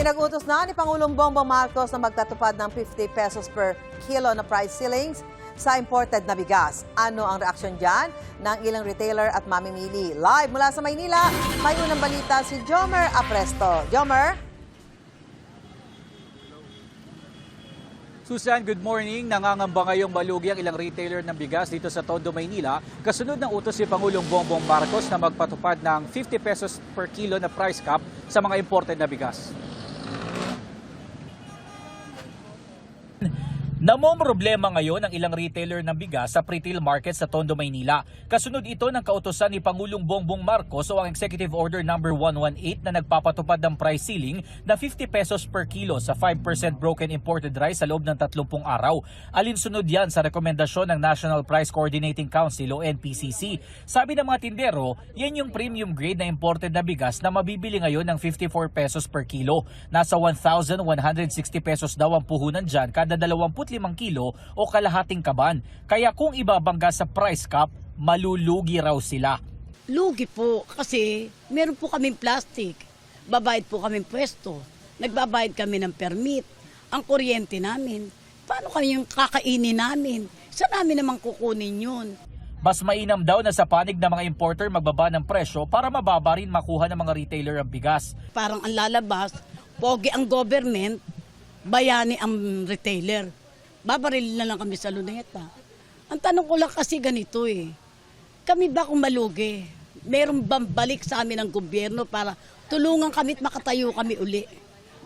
Pinag-utos na ni Pangulong Bongbong Marcos na magtatupad ng 50 pesos per kilo na price ceilings sa imported na bigas. Ano ang reaksyon dyan ng ilang retailer at mamimili? Live mula sa Maynila, may unang balita si Jomer Apresto. Jomer? Susan, good morning. Nangangamba ngayong malugi ang ilang retailer ng bigas dito sa Tondo, Maynila. Kasunod ng utos si Pangulong Bongbong Marcos na magpatupad ng 50 pesos per kilo na price cap sa mga imported na bigas. Namomroblema ngayon ang ilang retailer ng bigas sa retail market sa Tondo, Maynila. Kasunod ito ng kautosan ni Pangulong Bongbong Marcos o ang Executive Order No. 118 na nagpapatupad ng price ceiling na 50 pesos per kilo sa 5% broken imported rice sa loob ng 30 araw. Alinsunod yan sa rekomendasyon ng National Price Coordinating Council o NPCC. Sabi ng mga tindero, yan yung premium grade na imported na bigas na mabibili ngayon ng 54 pesos per kilo. Nasa 1,160 pesos daw ang puhunan dyan kada 25 kilo o kalahating kaban. Kaya kung ibabangga sa price cap, malulugi raw sila. Lugi po kasi meron po kaming plastic. Babayad po kaming pwesto. Nagbabayad kami ng permit. Ang kuryente namin. Paano kami yung kakainin namin? Saan namin naman kukunin yun? Mas mainam daw na sa panig ng mga importer magbaba ng presyo para mababa rin makuha ng mga retailer ang bigas. Parang ang lalabas, pogi ang government, bayani ang retailer. Babaril na lang kami sa luneta. Ang tanong ko lang kasi ganito kami ba kung malugi? Meron bang balik sa amin ng gobyerno para tulungan kami at makatayo kami uli?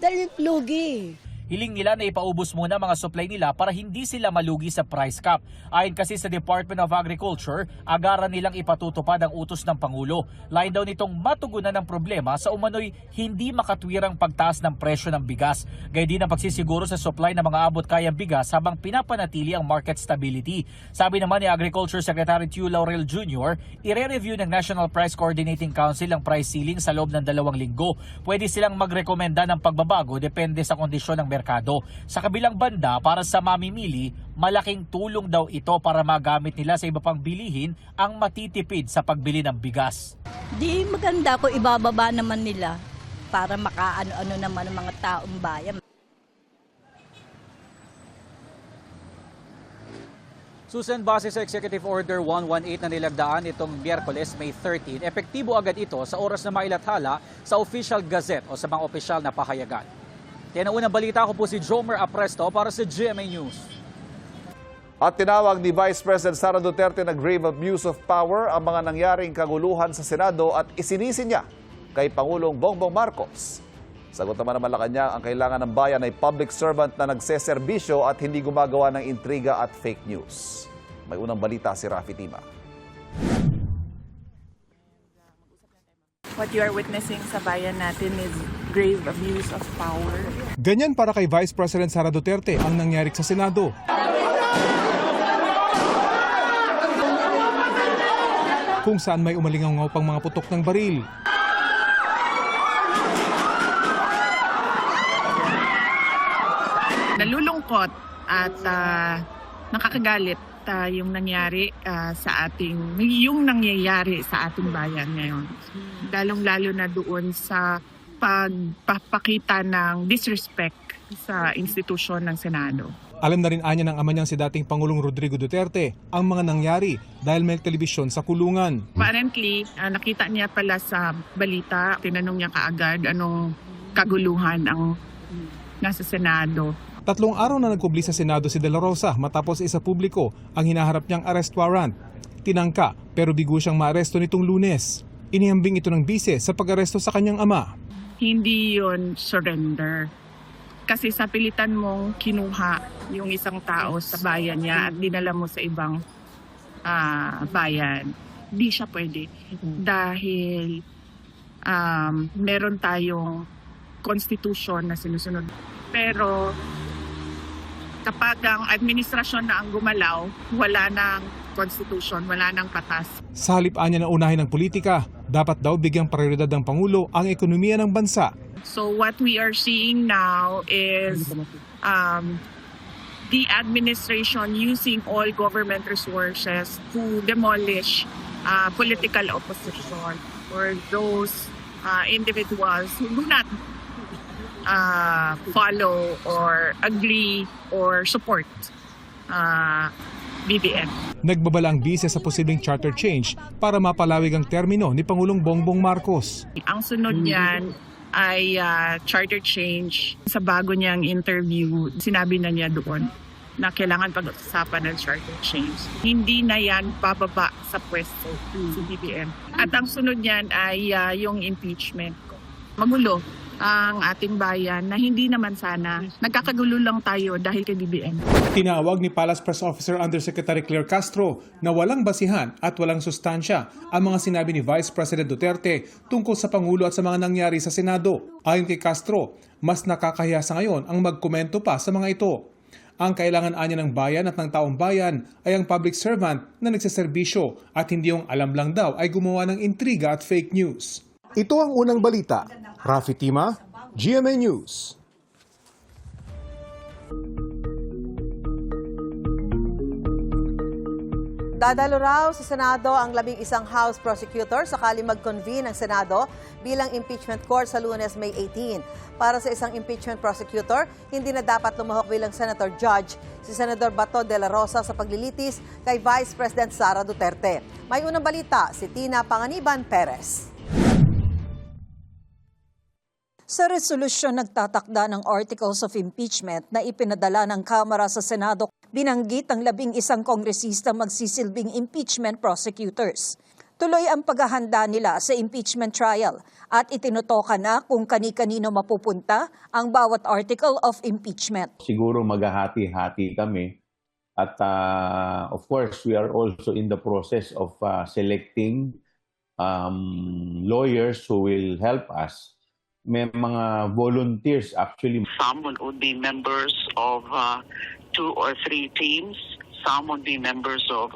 Dahil lugi. Hiling nila na ipaubos muna mga supply nila para hindi sila malugi sa price cap. Ayon kasi sa Department of Agriculture, agaran nilang ipatutupad ang utos ng Pangulo. Lain daw nitong matugunan ng problema sa umano'y hindi makatwirang pagtaas ng presyo ng bigas. Gaya din ang pagsisiguro sa supply ng mga abot kayang bigas habang pinapanatili ang market stability. Sabi naman ni Agriculture Secretary Tiu Laurel Jr., ire-review ng National Price Coordinating Council ang price ceiling sa loob ng 2 linggo. Pwede silang magrekomenda ng pagbabago depende sa kondisyon ng merkado. Sa kabilang banda, para sa mamimili, malaking tulong daw ito para magamit nila sa iba pang bilihin ang matitipid sa pagbili ng bigas. Di maganda kung ibababa naman nila para makaano-ano naman ang mga taong bayan. Susan, base sa Executive Order 118 na nilagdaan itong Miyerkules, May 13, epektibo agad ito sa oras na mailathala sa Official Gazette o sa mga opisyal na pahayagan. Yan ang unang balita, ko po si Jomer Apresto para sa GMA News. At tinawag ni Vice President Sara Duterte na grave abuse of power ang mga nangyaring kaguluhan sa Senado at isinisi niya kay Pangulong Bongbong Marcos. Sagot naman ng Malacanang, ang kailangan ng bayan ay public servant na nagseserbisyo at hindi gumagawa ng intriga at fake news. May unang balita si Rafi Tima. What you are witnessing sa bayan natin is grave abuse of power. Ganyan para kay Vice President Sara Duterte ang nangyari sa Senado. Kung saan may umalingaw pang mga putok ng baril. Nalulungkot at nakakagalit yung nangyari yung nangyayari sa ating bayan ngayon. Lalong-lalo na doon sa pagpapakita ng disrespect sa institusyon ng Senado. Alam na rin anya ng ama niyang si dating Pangulong Rodrigo Duterte ang mga nangyari dahil may telebisyon sa kulungan. Apparently, nakita niya pala sa balita, tinanong niya kaagad anong kaguluhan ang nasa Senado. 3 araw na nagpubli sa Senado si De La Rosa matapos isa publiko ang hinaharap niyang arrest warrant. Tinangka pero bigo siyang maaresto nitong Lunes. Inihambing ito ng bise sa pag-aresto sa kanyang ama. Hindi yon surrender. Kasi sa pilitan mong kinuha yung isang tao sa bayan niya at dinala mo sa ibang bayan, di siya pwede. Dahil meron tayong constitution na sinusunod. Pero kapag ang administrasyon na ang gumalaw, wala nang constitution, wala nang batas. Sa halip anya na unahin ng politika, dapat daw bigyang prioridad ng Pangulo ang ekonomiya ng bansa. So what we are seeing now is the administration using all government resources to demolish political opposition or those individuals who do not follow or agree or support BBM. Nagbabala ang bise sa posibleng charter change para mapalawig ang termino ni Pangulong Bongbong Marcos. Ang sunod niyan ay charter change. Sa bago niyang interview, sinabi na niya doon na kailangan pag-usapan ng charter change. Hindi na yan bababa sa pwesto si BBM. At ang sunod niyan ay yung impeachment. Magulo ang ating bayan na hindi naman sana. Nagkakagulo lang tayo dahil kay BBM. Tinawag ni Palace Press Officer Undersecretary Claire Castro na walang basihan at walang sustansya ang mga sinabi ni Vice President Duterte tungkol sa Pangulo at sa mga nangyari sa Senado. Ayon kay Castro, mas nakakahiya sa ngayon ang magkomento pa sa mga ito. Ang kailangan anya ng bayan at ng taong bayan ay ang public servant na nagseserbisyo at hindi yung alam lang daw ay gumawa ng intriga at fake news. Ito ang unang balita. Rafi Tima, GMA News. Dadalo raw sa Senado ang 11 House prosecutor sakali mag-convene ang Senado bilang impeachment court sa Lunes, May 18. Para sa isang impeachment prosecutor, hindi na dapat lumahok bilang senator judge si Senador Bato de la Rosa sa paglilitis kay Vice President Sara Duterte. May unang balita si Tina Panganiban Perez. Sa resolusyon nagtatakda ng Articles of Impeachment na ipinadala ng Kamara sa Senado, binanggit ang 11 kongresista magsisilbing impeachment prosecutors. Tuloy ang paghahanda nila sa impeachment trial at itinutokan na kung kani-kanino mapupunta ang bawat article of impeachment. Siguro maghahati-hati kami at of course we are also in the process of selecting lawyers who will help us. May mga volunteers actually. Some would be members of 2 or 3 teams. Some would be members of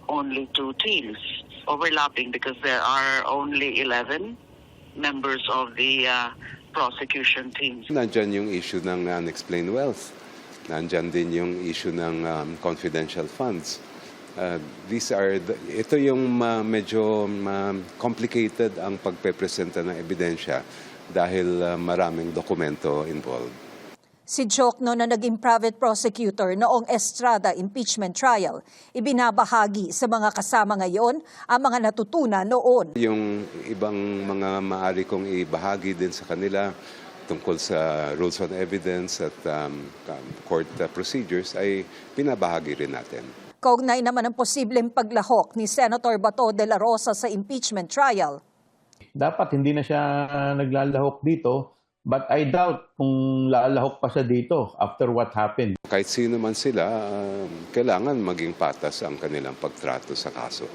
only 2 teams, overlapping because there are only 11 members of the prosecution teams. Nandyan yung issue ng unexplained wealth. Nandyan din yung issue ng confidential funds. Ito yung medyo complicated ang pagpepresenta ng ebidensya dahil maraming dokumento involved. Si Jokno na naging private prosecutor noong Estrada impeachment trial, ibinabahagi sa mga kasama ngayon ang mga natutunan noon. Yung ibang mga maaari kong ibahagi din sa kanila tungkol sa rules on evidence at court procedures ay pinabahagi rin natin. Kaugnay naman ang posibleng paglahok ni Senator Bato de la Rosa sa impeachment trial. Dapat hindi na siya naglalahok dito, but I doubt kung lalahok pa siya dito after what happened. Kahit sino man sila, kailangan maging patas ang kanilang pagtrato sa kaso.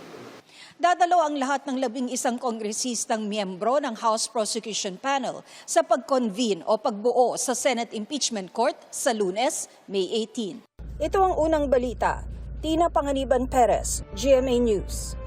Dadalo ang lahat ng 11 kongresistang miyembro ng House Prosecution Panel sa pag-convene o pagbuo sa Senate Impeachment Court sa Lunes, May 18. Ito ang unang balita. Tina Panganiban Perez, GMA News.